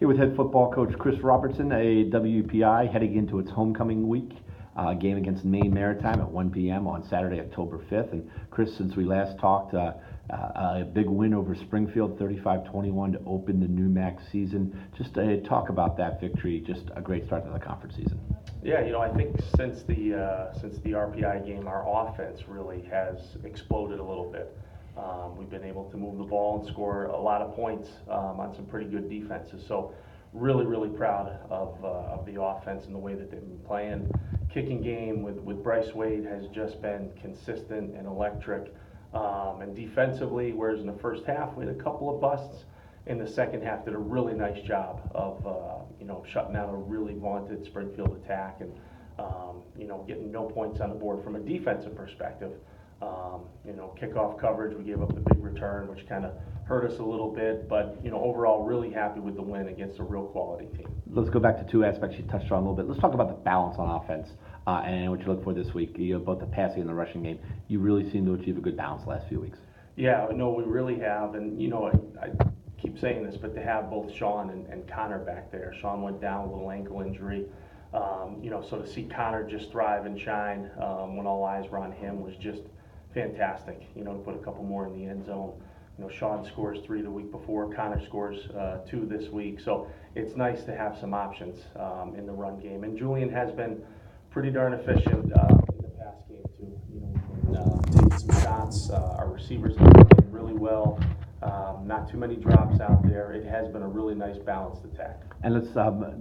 Here with head football coach Chris Robertson, a WPI heading into its homecoming week. Game against Maine Maritime at 1 p.m. on Saturday, October 5th. And Chris, since we last talked, a big win over Springfield, 35-21 to open the new MAC season. Just talk about that victory. Just a great start to the conference season. Yeah, I think since the RPI game, our offense really has exploded a little bit. We've been able to move the ball and score a lot of points on some pretty good defenses. So really, really proud of the offense and the way that they've been playing. Kicking game with Bryce Wade has just been consistent and electric. And defensively, whereas in the first half we had a couple of busts, in the second half did a really nice job of shutting down a really vaunted Springfield attack and getting no points on the board from a defensive perspective. Kickoff coverage, we gave up the big return, which kind of hurt us a little bit, but overall really happy with the win against a real quality team. Let's go back to two aspects you touched on a little bit. Let's talk about the balance on offense and what you look for this week. Both the passing and the rushing game. You really seem to achieve a good balance the last few weeks. Yeah, no, we really have, and I keep saying this, but to have both Sean and Connor back there. Sean went down with a little ankle injury. So to see Connor just thrive and shine when all eyes were on him was just fantastic. To put a couple more in the end zone. Sean scores 3 the week before. Connor scores 2 this week. So it's nice to have some options in the run game. And Julian has been pretty darn efficient in the pass game too. Taking some shots. Our receivers have been playing really well. Not too many drops out there. It has been a really nice balanced attack. And let's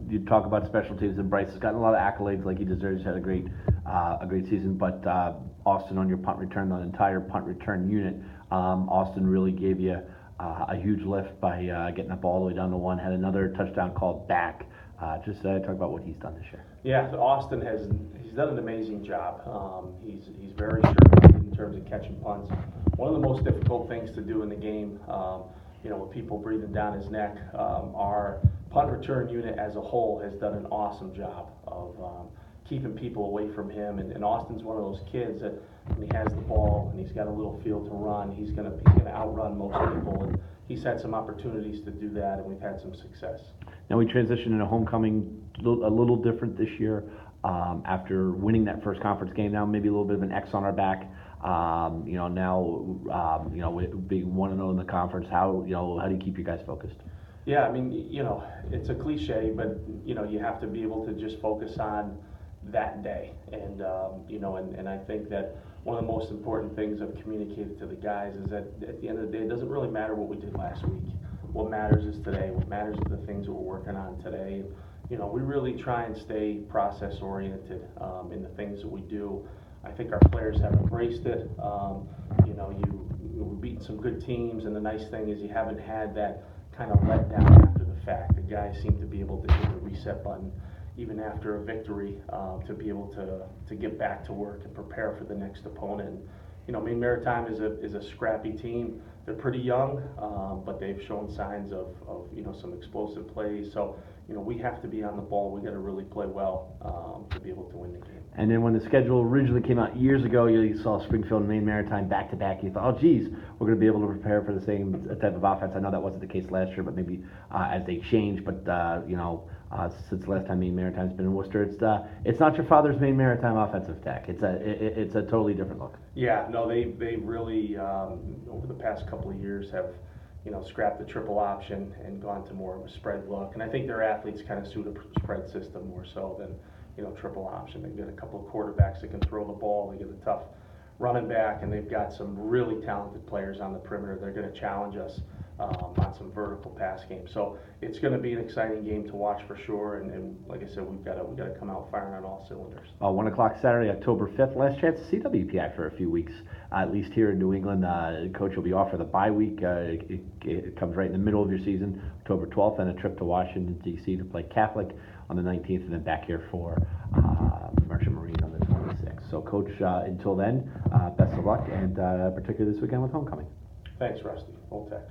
you talk about special teams. And Bryce has gotten a lot of accolades like he deserves. He's had a great season. But Austin, on your punt return, the entire punt return unit, Austin really gave you a huge lift by getting that ball all the way down to one. Had another touchdown called back. Just talk about what he's done this year. Yeah, so Austin he's done an amazing job. He's very sure in terms of catching punts. One of the most difficult things to do in the game, with people breathing down his neck, our punt return unit as a whole has done an awesome job of keeping people away from him. And Austin's one of those kids that when he has the ball and he's got a little field to run, he's gonna outrun most people. And he's had some opportunities to do that, and we've had some success. Now we transition into homecoming a little different this year. After winning that first conference game, now maybe a little bit of an X on our back. Now being 1-0 in the conference, how do you keep you guys focused? Yeah, I mean, it's a cliche, but you have to be able to just focus on that day, and and I think that one of the most important things I've communicated to the guys is that at the end of the day, it doesn't really matter what we did last week. What matters is today. What matters are the things that we're working on today. We really try and stay process oriented in the things that we do. I think our players have embraced it. We've beaten some good teams, and the nice thing is you haven't had that kind of letdown after the fact. The guys seem to be able to hit the reset button even after a victory to be able to get back to work and prepare for the next opponent. Maine Maritime is a scrappy team. They're pretty young, but they've shown signs of some explosive plays. So we have to be on the ball. We got to really play well to be able to win the game. And then when the schedule originally came out years ago, you saw Springfield and Maine Maritime back to back. You thought, oh geez, we're going to be able to prepare for the same type of offense. I know that wasn't the case last year, but maybe as they change. But since the last time Maine Maritime's been in Worcester, it's not your father's Maine Maritime offensive attack. It's a totally different look. Yeah, no, they really over the past couple of years have scrapped the triple option and gone to more of a spread look. And I think their athletes kind of suit a spread system more so than triple option. They've got a couple of quarterbacks that can throw the ball. They get a tough running back, and they've got some really talented players on the perimeter. They're going to challenge us on some vertical pass games. So it's going to be an exciting game to watch for sure. And like I said, we've got to come out firing on all cylinders. 1 o'clock Saturday, October 5th. Last chance to see WPI for a few weeks, at least here in New England. Coach will be off for the bye week. It comes right in the middle of your season, October 12th, and a trip to Washington, D.C. to play Catholic on the 19th, and then back here for Merchant Marine on the 26th. So, Coach, until then, best of luck, and particularly this weekend with homecoming. Thanks, Rusty. Old Tech.